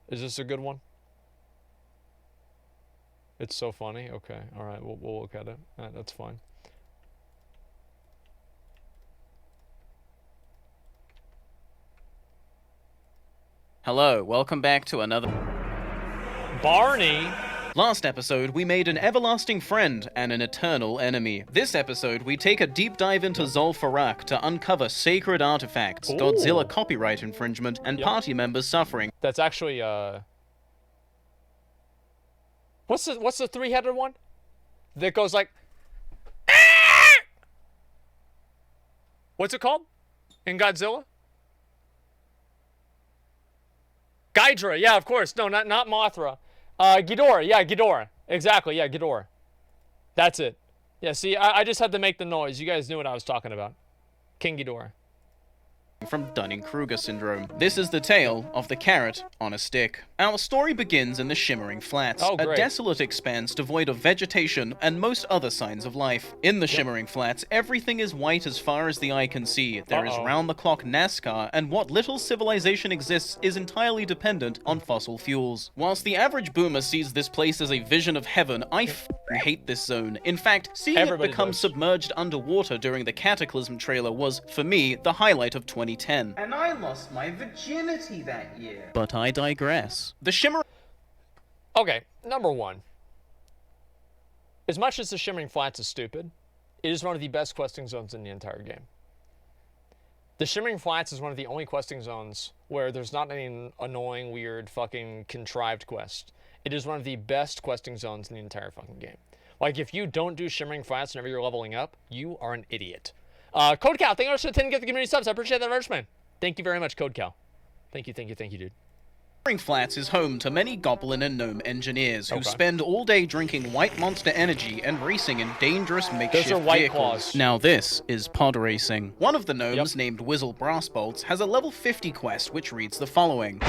Is this a good one? It's so funny. Okay, all right, we'll look at it. That's fine. Hello, welcome back to another... Barney? Last episode, we made an everlasting friend and an eternal enemy. This episode, we take a deep dive into Zul'Farrak to uncover sacred artifacts, Godzilla copyright infringement, and party members suffering. That's actually, What's the three-headed one? That goes like... What's it called? In Godzilla? Ghidorah, yeah, of course. No, not Mothra. Ghidorah, yeah, Ghidorah. Exactly, yeah, Ghidorah. That's it. Yeah, see, I just had to make the noise. You guys knew what I was talking about. King Ghidorah. From Dunning-Kruger syndrome. This is the tale of the carrot on a stick. Our story begins in the Shimmering Flats, a desolate expanse devoid of vegetation and most other signs of life. In the Shimmering Flats, everything is white as far as the eye can see. There is round-the-clock NASCAR, and what little civilization exists is entirely dependent on fossil fuels. Whilst the average boomer sees this place as a vision of heaven, I hate this zone. In fact, seeing it become submerged underwater during the Cataclysm trailer was, for me, the highlight of 2010. And I lost my virginity that year. But I digress. The Shimmering... Okay, number one. As much as the Shimmering Flats is stupid, it is one of the best questing zones in the entire game. The Shimmering Flats is one of the only questing zones where there's not any annoying, weird, fucking contrived quest. It is one of the best questing zones in the entire fucking game. Like, if you don't do Shimmering Flats whenever you're leveling up, you are an idiot. Code Cal, thank you very much for the 10 gift community subs. I appreciate that very much, man. Thank you very much, Code Cal. Thank you, dude. Shimmering Flats is home to many goblin and gnome engineers who spend all day drinking white monster energy and racing in dangerous makeshift vehicles. Now this is pod racing. One of the gnomes, named Whizzle Brassbolts, has a level 50 quest which reads the following.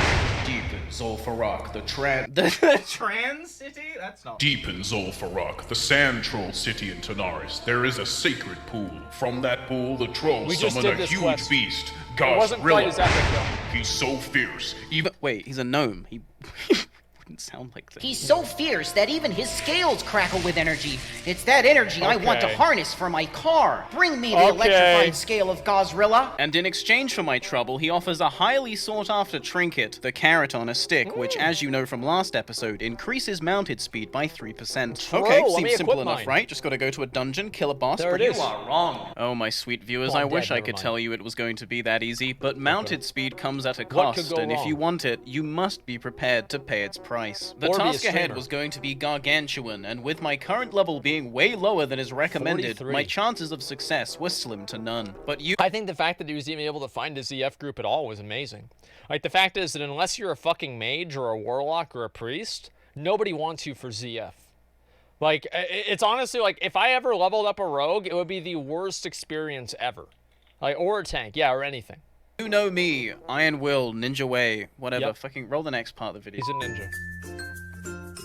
Deep in Zul'Farrak, the Trans city? That's not... Deep in Zul'Farrak, the sand troll city in Tanaris, there is a sacred pool. From that pool, the trolls summon a huge beast, Gazrilla. He's so fierce, even... Wait, he's a gnome. He wouldn't sound like this. He's so fierce that even his scales crackle with energy. It's that energy I want to harness for my car. Bring me the electrified scale of Gazrilla. And in exchange for my trouble, he offers a highly sought-after trinket, the carrot on a stick, which, as you know from last episode, increases mounted speed by 3%. Okay, seems simple enough, right? Just gotta go to a dungeon, kill a boss, You are wrong. Oh, my sweet viewers, I wish I could tell you it was going to be that easy, but mounted speed comes at a cost, and if you want it, you must be prepared to pay its price. The task ahead was going to be gargantuan, and with my current level being way lower than is recommended, my chances of success were slim to none. But I think the fact that he was even able to find a ZF group at all was amazing. Like, the fact is that unless you're a fucking mage or a warlock or a priest, nobody wants you for ZF. Like, it's honestly, like, if I ever leveled up a rogue, it would be the worst experience ever. Like, or a tank, yeah, or anything. You know me, Iron Will, Ninja Way, whatever. Fucking roll the next part of the video. He's a ninja.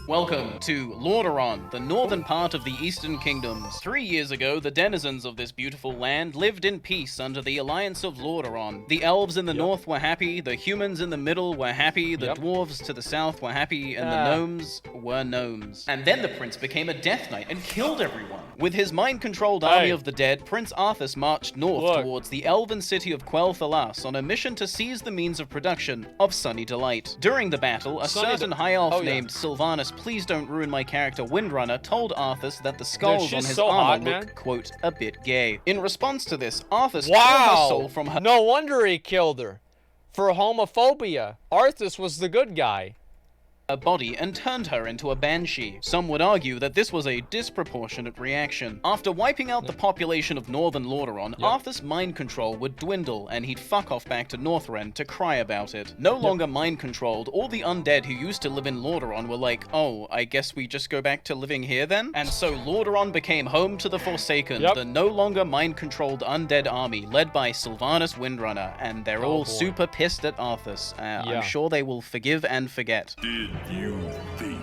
Welcome to Lordaeron, the northern part of the Eastern Kingdoms. 3 years ago, the denizens of this beautiful land lived in peace under the alliance of Lordaeron. The elves in the north were happy, the humans in the middle were happy, the dwarves to the south were happy, and the gnomes were gnomes. And then the prince became a Death Knight and killed everyone. With his mind-controlled army of the dead, Prince Arthas marched north towards the elven city of Quel'Thalas on a mission to seize the means of production of Sunny Delight. During the battle, a certain high elf named Sylvanas Please Don't Ruin My Character Windrunner told Arthas that the skulls on his armor looked, quote, a bit gay. In response to this, Arthas killed her soul from her— No wonder he killed her. For homophobia. Arthas was the good guy. a body and turned her into a banshee. Some would argue that this was a disproportionate reaction. After wiping out the population of Northern Lordaeron, Arthas' mind control would dwindle and he'd fuck off back to Northrend to cry about it. No longer mind controlled, all the undead who used to live in Lordaeron were like, oh, I guess we just go back to living here then? And so Lordaeron became home to the Forsaken, the no longer mind controlled undead army led by Sylvanas Windrunner, and they're all super pissed at Arthas. I'm sure they will forgive and forget. Did you think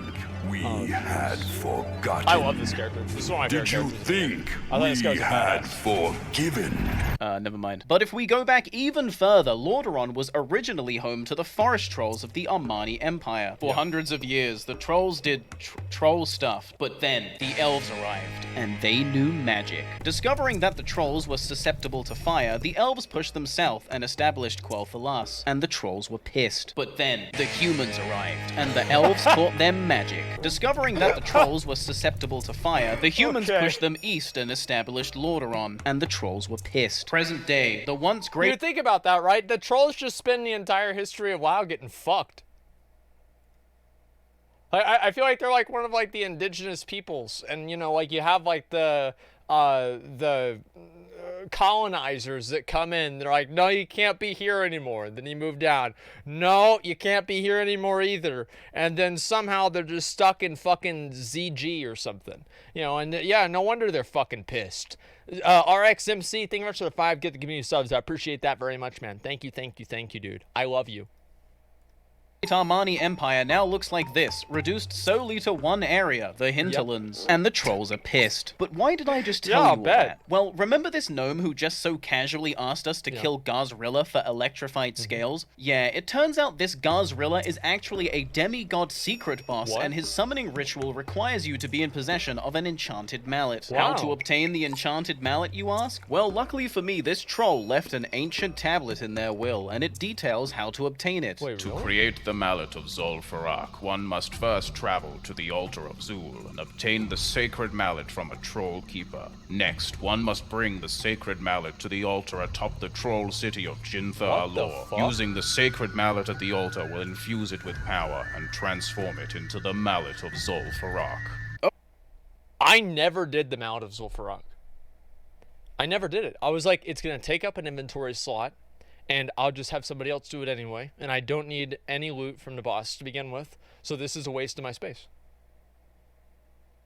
we had forgotten. I love this character. This is one of my favorite Did you characters. think I thought this guy we was had badass. forgiven? Never mind. But if we go back even further, Lordaeron was originally home to the forest trolls of the Armani Empire. For hundreds of years, the trolls did troll stuff, but then the elves arrived, and they knew magic. Discovering that the trolls were susceptible to fire, the elves pushed them south and established Quel'Thalas, and the trolls were pissed. But then the humans arrived, and the elves taught them magic. Discovering that the trolls were susceptible to fire, the humans pushed them east and established Lordaeron, and the trolls were pissed. Present day, the once great— You think about that, right? The trolls just spend the entire history of WoW getting fucked. I feel like they're like one of like the indigenous peoples, and you know, like you have like the colonizers that come in. They're like, no, you can't be here anymore. And then you move down. No, you can't be here anymore either. And then somehow they're just stuck in fucking ZG or something. You know, and yeah, no wonder they're fucking pissed. RXMC, thank you very much for the 5. Get the community subs. I appreciate that very much, man. Thank you, dude. I love you. Armani Empire now looks like this, reduced solely to one area, the hinterlands. And the trolls are pissed. But why did I just tell you all that? Well, remember this gnome who just so casually asked us to kill Garzrilla for electrified scales? Yeah, it turns out this Garzrilla is actually a demigod secret boss, and his summoning ritual requires you to be in possession of an enchanted mallet. How to obtain the enchanted mallet, you ask? Well, luckily for me, this troll left an ancient tablet in their will, and it details how to obtain it. To create the mallet of Zul'Farrak, one must first travel to the altar of Zul and obtain the sacred mallet from a troll keeper. Next, one must bring the sacred mallet to the altar atop the troll city of Jin'Tha-Alor. Using the sacred mallet at the altar will infuse it with power and transform it into the mallet of Zul'Farrak. I never did the mallet of Zul'Farrak. I never did it. I was like, it's going to take up an inventory slot, and I'll just have somebody else do it anyway, and I don't need any loot from the boss to begin with, so this is a waste of my space.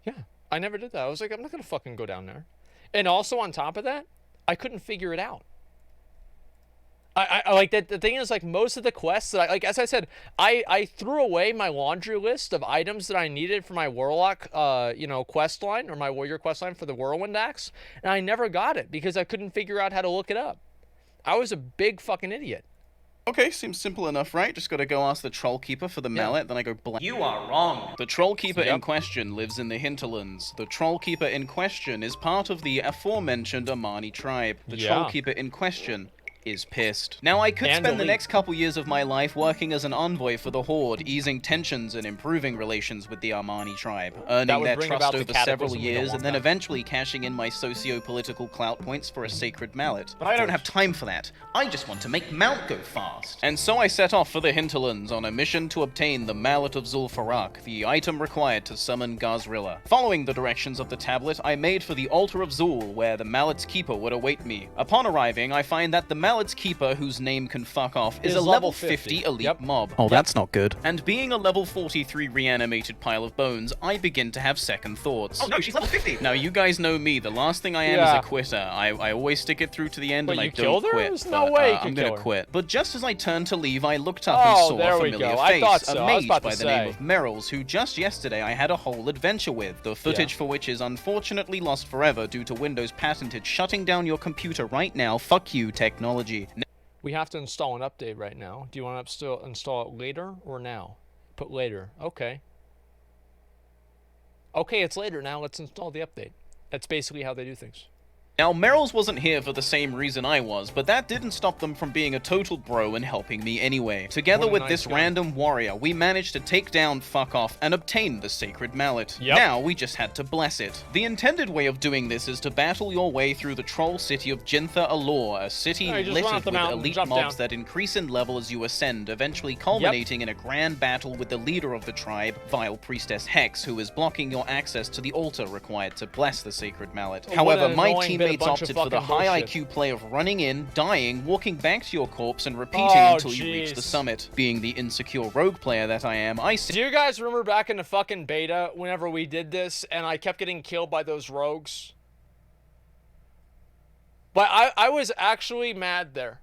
Yeah, I never did that. I was like, I'm not gonna fucking go down there. And also on top of that, I couldn't figure it out. I like that. The thing is, like, most of the quests that like, as I said, I threw away my laundry list of items that I needed for my Warlock, quest line, or my Warrior quest line for the Whirlwind Axe, and I never got it because I couldn't figure out how to look it up. I was a big fucking idiot. Okay, seems simple enough, right? Just gotta go ask the Troll Keeper for the mallet, then I go blank. You are wrong. The Troll Keeper in question lives in the hinterlands. The Troll Keeper in question is part of the aforementioned Armani tribe. The Troll Keeper in question is pissed. Now, I could spend the next couple years of my life working as an envoy for the Horde, easing tensions and improving relations with the Armani tribe, earning their trust over several years, and then eventually cashing in my socio-political clout points for a sacred mallet. But I don't have time for that. I just want to make Mount go fast. And so I set off for the hinterlands on a mission to obtain the Mallet of Zul'Farrak, the item required to summon Garzrilla. Following the directions of the tablet, I made for the altar of Zul, where the mallet's keeper would await me. Upon arriving, I find that the mallet's keeper, whose name can fuck off, is a level 50 elite mob. Oh, that's not good. And being a level 43 reanimated pile of bones, I begin to have second thoughts. Oh no, she's level 50! Now, you guys know me. The last thing I am is a quitter. I always stick it through to the end, and I don't quit. There's no way you I'm could gonna quit. But just as I turned to leave, I looked up and saw a familiar face, a mage by the name of Meryl's, who just yesterday I had a whole adventure with, the footage for which is unfortunately lost forever due to Windows' patented shutting down your computer right now, fuck you, technology. We have to install an update right now. Do you want to install it later or now? Put later. Okay. Okay, it's later now. Let's install the update. That's basically how they do things. Now, Meryl's wasn't here for the same reason I was, but that didn't stop them from being a total bro and helping me anyway. Together with this random warrior, we managed to take down Fuck Off and obtain the sacred mallet. Now, we just had to bless it. The intended way of doing this is to battle your way through the troll city of Jin'Tha-Alor, a city littered with elite mobs that increase in level as you ascend, eventually culminating in a grand battle with the leader of the tribe, Vile Priestess Hex, who is blocking your access to the altar required to bless the sacred mallet. However, my teammates opted for the high IQ play of running in, dying, walking back to your corpse, and repeating until you reach the summit. Being the insecure rogue player that I am, do you guys remember back in the fucking beta whenever we did this and I kept getting killed by those rogues? But I was actually mad there.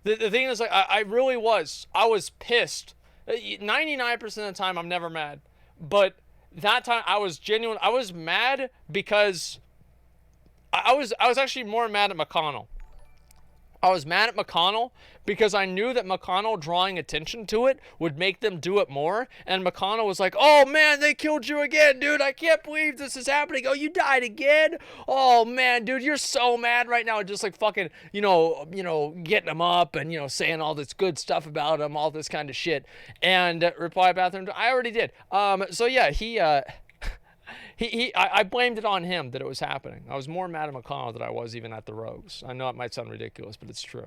The thing is, like, I really was. I was pissed. 99% of the time, I'm never mad. But that time I was genuine. I was mad because I was actually more mad at McConnell. I was mad at McConnell because I knew that McConnell drawing attention to it would make them do it more. And McConnell was like, "Oh man, they killed you again, dude. I can't believe this is happening. Oh, you died again. Oh man, dude, you're so mad right now." Just like fucking, getting him up and saying all this good stuff about him, all this kind of shit. And reply bathroom, I already did. So yeah, I blamed it on him that it was happening. I was more mad at McConnell than I was even at the Rogues. I know it might sound ridiculous, but it's true.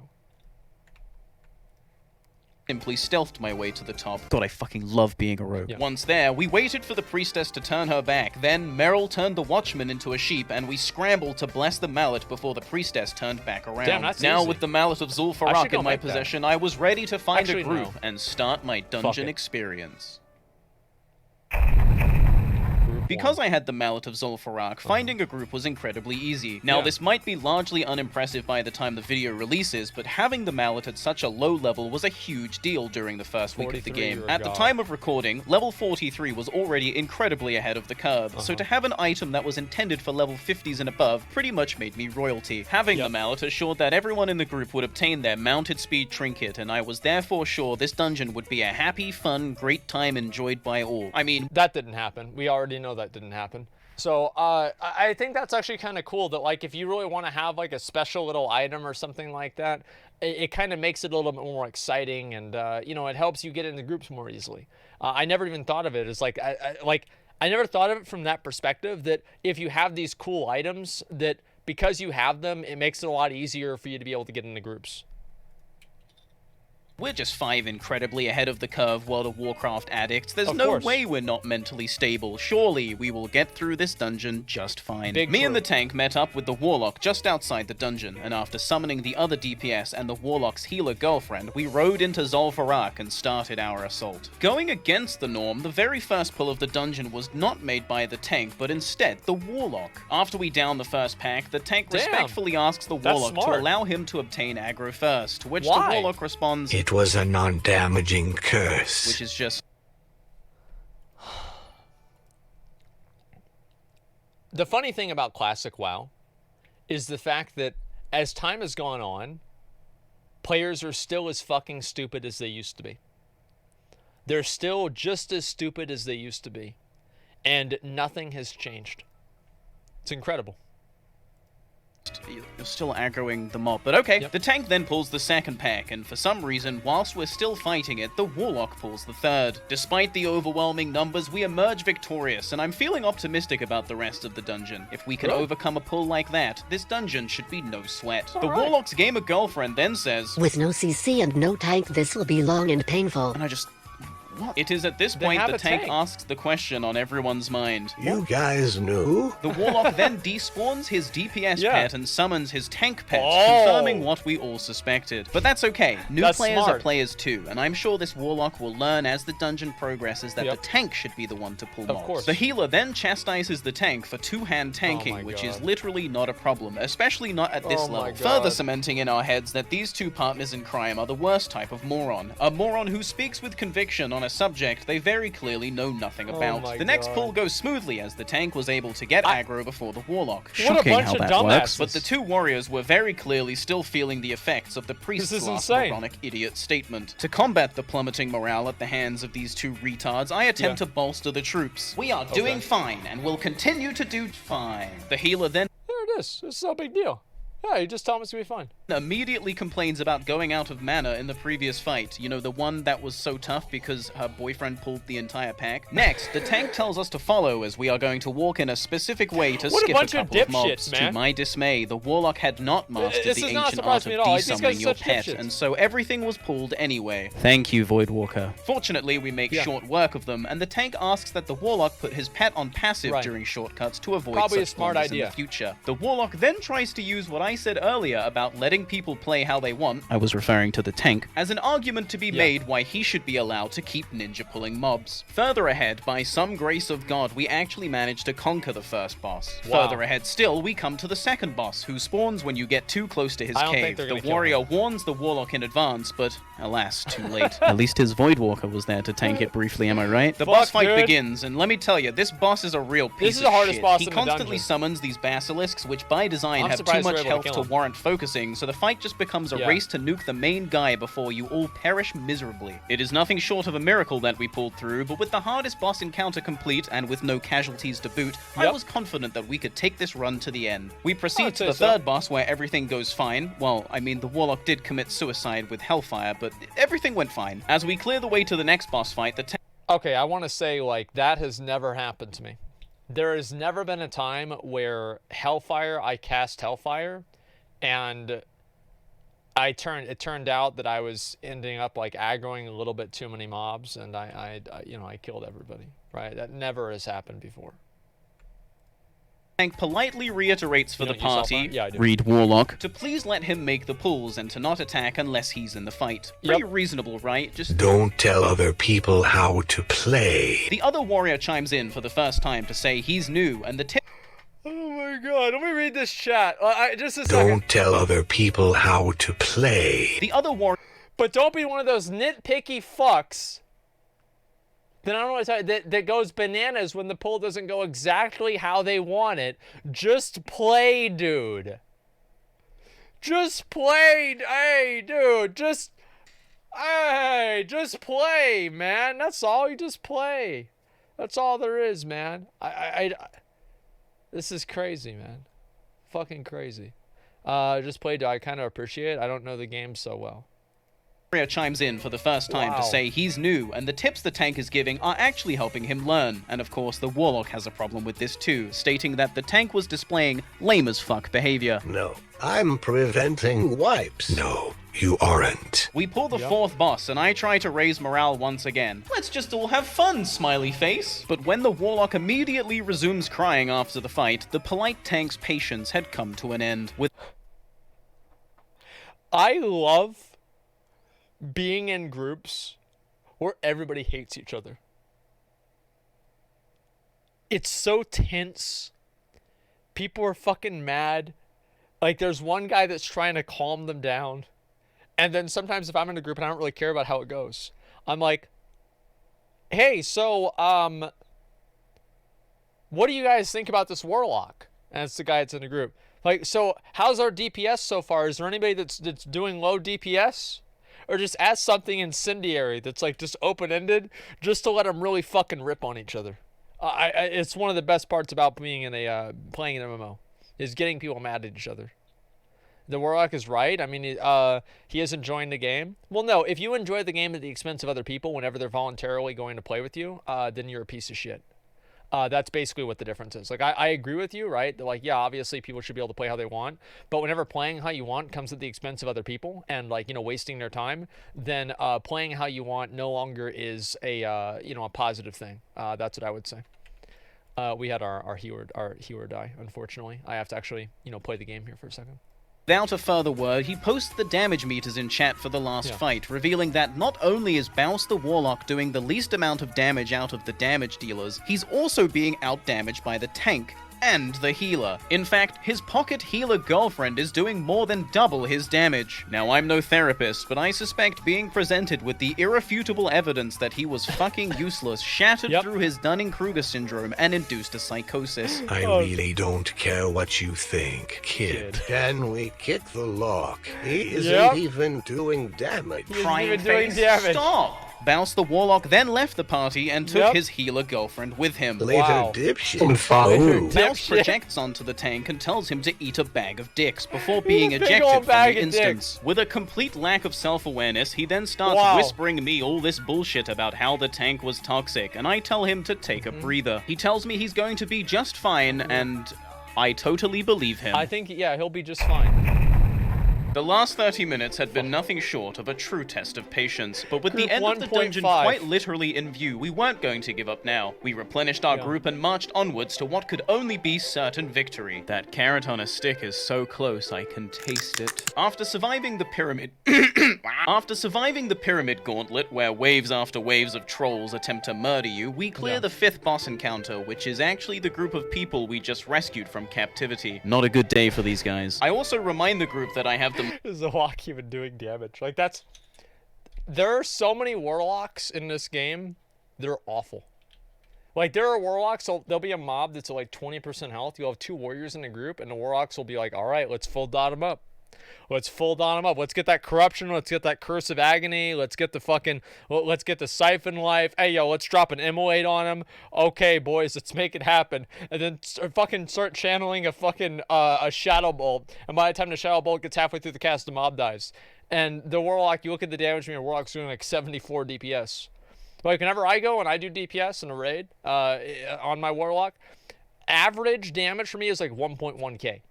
Simply stealthed my way to the top. God, I fucking love being a rogue. Yeah. Once there, we waited for the priestess to turn her back. Then Meryl turned the watchman into a sheep, and we scrambled to bless the mallet before the priestess turned back around. Damn, that's now, easy. with the mallet of I Zul'Farrak should go in my make that. possession, I was ready to find Actually, a group no. and start my dungeon it. experience. Because I had the Mallet of Zul'Farrak, finding a group was incredibly easy. Now, Yeah. this might be largely unimpressive by the time the video releases, but having the Mallet at such a low level was a huge deal during the first week of the 43, game. you're a At the god. time of recording, level 43 was already incredibly ahead of the curve, so to have an item that was intended for level 50s and above pretty much made me royalty. Having the Mallet assured that everyone in the group would obtain their mounted speed trinket, and I was therefore sure this dungeon would be a happy, fun, great time enjoyed by all. I mean, That didn't happen. We already know that didn't happen. So I think that's actually kind of cool that, like, if you really want to have like a special little item or something like that, it kind of makes it a little bit more exciting, and it helps you get into groups more easily. I never even thought of it as like I never thought of it from that perspective, that if you have these cool items, that because you have them, it makes it a lot easier for you to be able to get into groups. we're just 5 incredibly ahead of the curve World of Warcraft addicts. There's Of no course. way we're not mentally stable. Surely we will get through this dungeon just fine. Big Me and the true. tank met up with the Warlock just outside the dungeon, and after summoning the other DPS and the Warlock's healer girlfriend, we rode into Zul'Farrak and started our assault. Going against the norm, the very first pull of the dungeon was not made by the tank, but instead the Warlock. After we down the first pack, the tank Damn. respectfully asks the That's Warlock to smart. allow him to obtain aggro first, to which Why? the Warlock responds, It was a non-damaging curse. which is just The funny thing about Classic WoW is the fact that as time has gone on, players are still as fucking stupid as they used to be. They're still just as stupid as they used to be. And nothing has changed. It's incredible. you're still aggroing the mob. But okay, Yep. the tank then pulls the second pack, and for some reason, whilst we're still fighting it, the Warlock pulls the third. Despite the overwhelming numbers, we emerge victorious, and I'm feeling optimistic about the rest of the dungeon. If we can Good. overcome a pull like that, this dungeon should be no sweat. The Alright. Warlock's gamer girlfriend then says, With no CC and no tank, this will be long and painful. and I just... What? It is at this They point have the a tank tank. asks the question on everyone's mind. You guys knew? The Warlock then despawns his DPS Yeah. pet and summons his tank pet, Oh. confirming what we all suspected. But that's okay. New That's players smart. are players too, and I'm sure this Warlock will learn as the dungeon progresses that Yep. the tank should be the one to pull Of mobs. course. The healer then chastises the tank for two-hand tanking, my which is God. literally not a problem, especially not at this Oh my level. God. Further cementing in our heads that these two partners in crime are the worst type of moron. A moron who speaks with conviction on a subject they very clearly know nothing about. my The next God. pull goes smoothly as the tank was able to get aggro before the Warlock. What a Shocking bunch how of that dumbasses. works. But the two warriors were very clearly still feeling the effects of the priest's is last insane. moronic idiot statement. To combat the plummeting morale at the hands of these two retards, I attempt Yeah. to bolster the troops. We are doing fine and will continue to do fine. The healer then There it is. It's no big deal. Yeah, you just told me it's going to be fine. immediately complains about going out of mana in the previous fight. You know, the one that was so tough because her boyfriend pulled the entire pack. Next, the tank tells us to follow as we are going to walk in a specific way to What a skip bunch of couple of mobs. dipshits, To man. my dismay, the Warlock had not mastered This the does not ancient surprise art me of at all. These guys desummoning are your such pet, dipshits. and so everything was pulled anyway. Thank you, Voidwalker. Fortunately, we make Yeah. short work of them, and the tank asks that the Warlock put his pet on passive Right. during shortcuts to avoid Probably a such smart blunders in idea. the future. The Warlock then tries to use what I said earlier about letting people play how they want, I was referring to the tank, as an argument to be made why he should be allowed to keep ninja pulling mobs. Further ahead, by some grace of God, we actually managed to conquer the first boss. Wow. Further ahead still, we come to the second boss, who spawns when you get too close to his I don't think cave. they're The gonna kill warrior him. warns the Warlock in advance, but Alas, too late. At least his Voidwalker was there to tank it briefly, am I right? The Fuck, boss fight dude. begins, and let me tell you, this boss is a real piece is of the hardest shit. boss He in the constantly dungeon. summons these basilisks, which by design I'm have too surprised we're much able to health kill to him. warrant focusing, so the fight just becomes a Yeah. race to nuke the main guy before you all perish miserably. It is nothing short of a miracle that we pulled through, but with the hardest boss encounter complete, and with no casualties to boot, I Yep. was confident that we could take this run to the end. We proceed I'd to say the so. third boss, where everything goes fine. Well, I mean, the Warlock did commit suicide with Hellfire, but everything went fine. As we clear the way to the next boss fight, the Okay, I want to say, like, that has never happened to me. There has never been a time where I cast Hellfire, and it turned out that I was ending up, like, aggroing a little bit too many mobs, and I killed everybody, right? That never has happened before. tank politely reiterates for You the don't use party, Hellfire? Yeah, I do. read Warlock, to please let him make the pulls and to not attack unless he's in the fight. Pretty reasonable, right? Just Don't tell other people how to play. the other warrior chimes in for the first time to say he's new, and the tip Oh my god, let me read this chat. Just a second. Don't tell other people how to play. the other warrior But don't be one of those nitpicky fucks that I don't know what to tell you, that goes bananas when the pull doesn't go exactly how they want it. Just play, dude. Just play. Hey, dude. Just play, man. That's all. You just play. That's all there is, man. This is crazy, man. Fucking crazy. Just play, dude. I kind of appreciate it. I don't know the game so well. chimes in for the first time Wow. to say he's new, and the tips the tank is giving are actually helping him learn. And of course, the Warlock has a problem with this too, stating that the tank was displaying lame as fuck behavior. No, I'm preventing wipes. No, you aren't. We pull the fourth boss, and I try to raise morale once again. Let's just all have fun, smiley face. But when the Warlock immediately resumes crying after the fight, the polite tank's patience had come to an end. With I love being in groups where everybody hates each other. It's so tense. People are fucking mad. Like, there's one guy that's trying to calm them down. And then sometimes if I'm in a group and I don't really care about how it goes, I'm like, hey, so, what do you guys think about this Warlock? And it's the guy that's in the group. Like, so how's our DPS so far? Is there anybody that's doing low DPS? Or just ask something incendiary that's like just open-ended, just to let them really fucking rip on each other. It's one of the best parts about being in playing an MMO, is getting people mad at each other. The Warlock is right. I mean, he is enjoying the game. Well, no, if you enjoy the game at the expense of other people whenever they're voluntarily going to play with you, then you're a piece of shit. That's basically what the difference is. Like, I agree with you, right? That, like, yeah, obviously people should be able to play how they want, but whenever playing how you want comes at the expense of other people and, like, wasting their time, then playing how you want no longer is a positive thing. That's what I would say. We had our healer die, unfortunately. I have to actually, play the game here for a second. Without a further word, he posts the damage meters in chat for the last fight, revealing that not only is Baus the Warlock doing the least amount of damage out of the damage dealers, he's also being outdamaged by the tank and the healer. In fact, his pocket healer girlfriend is doing more than double his damage. Now, I'm no therapist, but I suspect being presented with the irrefutable evidence that he was fucking useless shattered through his Dunning-Kruger syndrome and induced a psychosis. I really don't care what you think, kid. Can we kick the lock? He isn't even doing damage. Crying even doing face, damage. stop! Baus the Warlock then left the party and took his healer girlfriend with him. Later, Wow. dipshit. Follow. Baus projects onto the tank and tells him to eat a bag of dicks before being Eat a big ejected ol' from bag the of instance. With a complete lack of self-awareness, he then starts Wow. whispering me all this bullshit about how the tank was toxic, and I tell him to take a breather. He tells me he's going to be just fine, and I totally believe him. I think, he'll be just fine. The last 30 minutes had been nothing short of a true test of patience, but with Group the end of the dungeon 1.5. quite literally in view, we weren't going to give up now. We replenished our group and marched onwards to what could only be certain victory. That carrot on a stick is so close I can taste it. After surviving the pyramid gauntlet, where waves after waves of trolls attempt to murder you, we clear the fifth boss encounter, which is actually the group of people we just rescued from captivity. Not a good day for these guys. I also remind the group that I have them Is the walk even doing damage? Like, that's... there are so many warlocks in this game. They're awful. Like, there are warlocks, so there'll be a mob that's at like 20% health. You'll have 2 warriors in a group, and the warlocks will be like, all right, let's full dot them up. Let's full dot them up. Let's get that corruption. Let's get that curse of agony. Let's get the fucking, let's get the siphon life. Hey, yo, let's drop an immolate on him. Okay, boys, let's make it happen. And then start channeling a fucking, a shadow bolt. And by the time the shadow bolt gets halfway through the cast, the mob dies. And the warlock, you look at the damage meter, warlock's doing like 74 DPS. Like, whenever I go and I do DPS in a raid on my warlock, average damage for me is like 1.1k.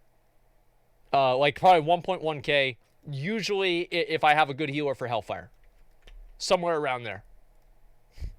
Like, probably 1.1k, usually if I have a good healer for Hellfire. Somewhere around there.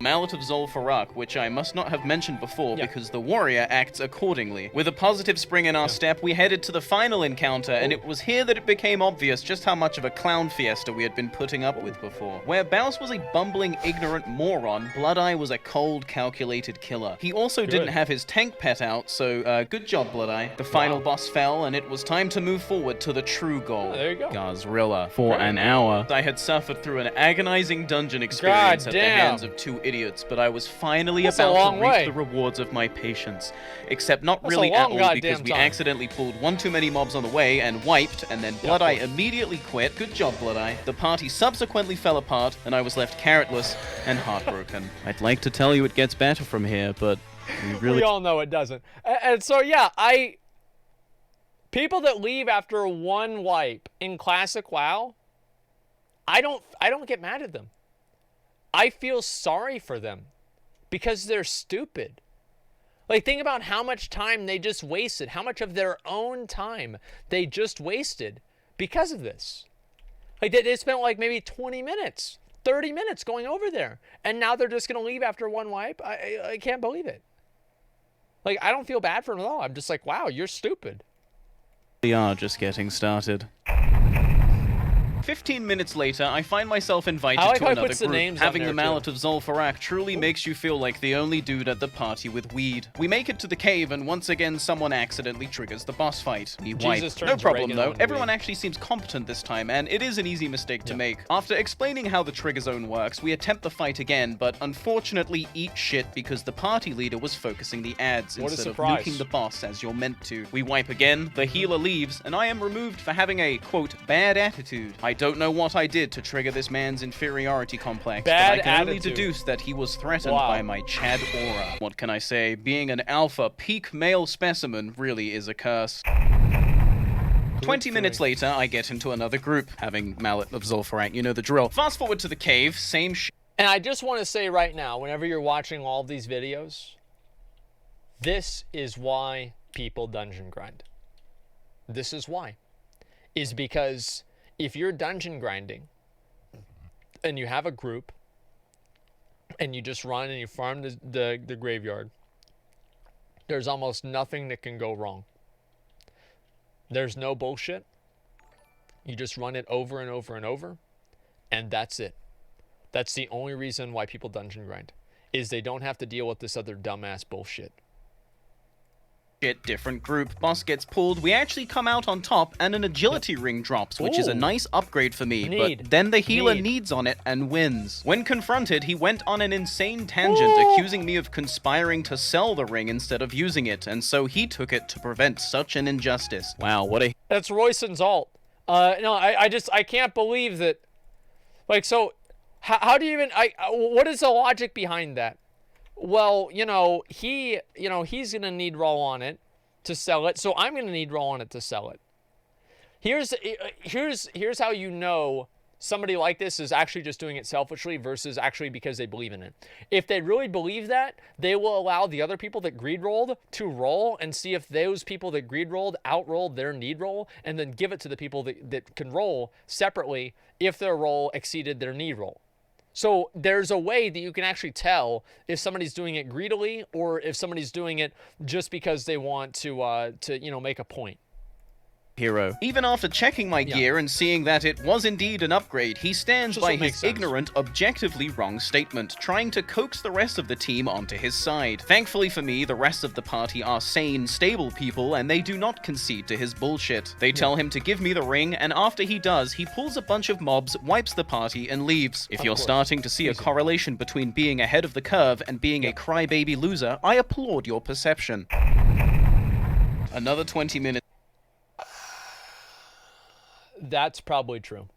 Mallet of Zul'Farrak, which I must not have mentioned before because the warrior acts accordingly. With a positive spring in our step, we headed to the final encounter, and it was here that it became obvious just how much of a clown fiesta we had been putting up with before. Where Baus was a bumbling, ignorant moron, Bloodeye was a cold, calculated killer. He also didn't have his tank pet out, so good job, Bloodeye. The final boss fell, and it was time to move forward to the true goal. There you go. Gazrilla. For an hour, I had suffered through an agonizing dungeon experience at the hands of 2 idiots, but I was finally about to reap the rewards of my patience. Except not really at all, because we accidentally pulled one too many mobs on the way and wiped, and then Bloodeye immediately quit. Good job, Bloodeye. The party subsequently fell apart, and I was left carrotless and heartbroken. I'd like to tell you it gets better from here, but we all know it doesn't. And so, yeah, people that leave after one wipe in Classic WoW, I don't get mad at them. I feel sorry for them because they're stupid. Like, think about how much time they just wasted, how much of their own time they just wasted because of this. Like, they spent like maybe 20 minutes, 30 minutes going over there, and now they're just going to leave after one wipe. I can't believe it. Like, I don't feel bad for them at all. I'm just like, wow, you're stupid. We are just getting started. 15 minutes later, I find myself invited to another group. Having the Mallet of Zul'Farrak truly makes you feel like the only dude at the party with weed. We make it to the cave, and once again, someone accidentally triggers the boss fight. We wipe. No problem, though. Everyone actually seems competent this time, and it is an easy mistake to make. After explaining how the trigger zone works, we attempt the fight again, but unfortunately eat shit because the party leader was focusing the ads instead of nuking the boss as you're meant to. We wipe again, the healer leaves, and I am removed for having a, quote, bad attitude. I don't know what I did to trigger this man's inferiority complex, but I can only deduce that he was threatened by my Chad aura. What can I say? Being an alpha peak male specimen really is a curse. 20 minutes later, I get into another group, having Mallet of Zul'Farrak, you know the drill. Fast forward to the cave, same shit. And I just want to say right now, whenever you're watching all of these videos, this is why people dungeon grind. This is why. Is because if you're dungeon grinding and you have a group and you just run and you farm the graveyard, there's almost nothing that can go wrong. There's no bullshit. You just run it over and over and over, and that's it. That's the only reason why people dungeon grind, is they don't have to deal with this other dumbass bullshit. Different group, boss gets pulled, we actually come out on top, and an agility ring drops, which is a nice upgrade for me, but then the healer needs on it and wins. When confronted, he went on an insane tangent, accusing me of conspiring to sell the ring instead of using it, and so he took it to prevent such an injustice. Wow, what a... That's Royson's ult. No, I can't believe that, like, so, how do you even, what is the logic behind that? Well, he's going to need roll on it to sell it, so I'm going to need roll on it to sell it. Here's how you know somebody like this is actually just doing it selfishly versus actually because they believe in it. If they really believe that, they will allow the other people that greed rolled to roll and see if those people that greed rolled outrolled their need roll, and then give it to the people that can roll separately if their roll exceeded their need roll. So there's a way that you can actually tell if somebody's doing it greedily or if somebody's doing it just because they want to make a point. hero. Even after checking my gear and seeing that it was indeed an upgrade, he stands by his ignorant, objectively wrong statement, trying to coax the rest of the team onto his side. Thankfully for me, the rest of the party are sane, stable people, and they do not concede to his bullshit. They tell him to give me the ring, and after he does, he pulls a bunch of mobs, wipes the party, and leaves. If you're starting to see a correlation between being ahead of the curve and being a crybaby loser, I applaud your perception. Another 20 minutes. That's probably true.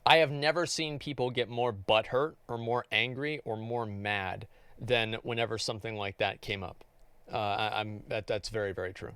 I have never seen people get more butthurt or more angry or more mad than whenever something like that came up. That's very, very true.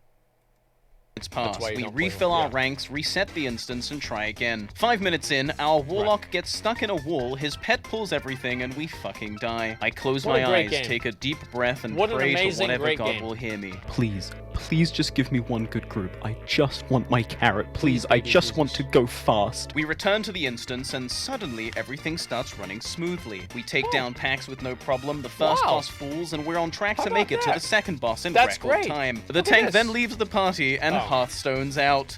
It's passed. We refill our ranks, reset the instance, and try again. 5 minutes in, our warlock gets stuck in a wall, his pet pulls everything, and we fucking die. I close my eyes, take a deep breath, and pray to whatever God will hear me. Please, please just give me one good group. I just want my carrot. Please, I just want to go fast. We return to the instance, and suddenly everything starts running smoothly. We take down packs with no problem, the first boss falls, and we're on track to make it to the second boss in record time. The tank then leaves the party, and Hearthstone's out.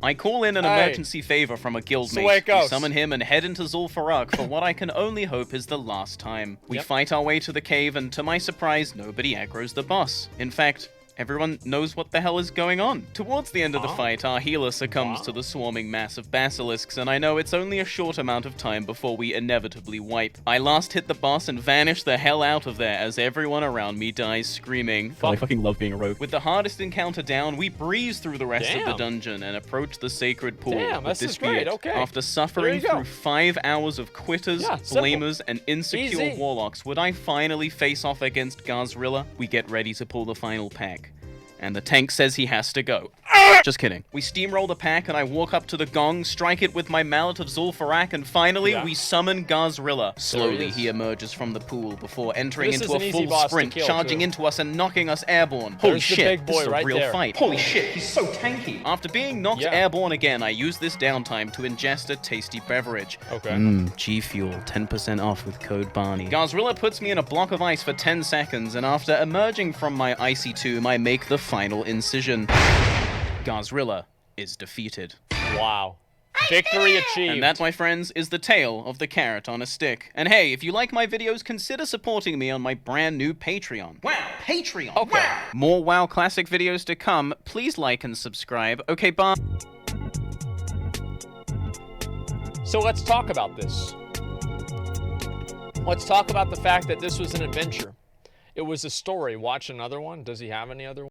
I call in an emergency favor from a guildmate. We summon him and head into Zul'Farrak for what I can only hope is the last time. We fight our way to the cave, and to my surprise, nobody aggroes the boss. In fact, everyone knows what the hell is going on. Towards the end of the fight, our healer succumbs to the swarming mass of basilisks, and I know it's only a short amount of time before we inevitably wipe. I last hit the boss and vanish the hell out of there as everyone around me dies screaming. I fucking love being a rogue. With the hardest encounter down, we breeze through the rest of the dungeon and approach the sacred pool. This is great. After suffering through 5 hours of quitters, blamers, and insecure warlocks, would I finally face off against Gazrilla? We get ready to pull the final pack. And the tank says he has to go. Just kidding. We steamroll the pack, and I walk up to the gong, strike it with my mallet of Zul'Farrak, and finally, we summon Gazrilla. Slowly, he emerges from the pool before entering into a full sprint, charging into us and knocking us airborne. Holy shit, this is a real fight. Holy shit, he's so tanky. After being knocked airborne again, I use this downtime to ingest a tasty beverage. G Fuel, 10% off with code Barney. Gazrilla puts me in a block of ice for 10 seconds, and after emerging from my icy tomb, I make the final incision. Gazrilla is defeated. Wow. Victory achieved. And that, my friends, is the tale of the carrot on a stick. And hey, if you like my videos, consider supporting me on my brand new Patreon. Wow, Patreon! Okay. Wow. More WoW Classic videos to come. Please like and subscribe. Okay, bye. So let's talk about this. Let's talk about the fact that this was an adventure. It was a story. Watch another one. Does he have any other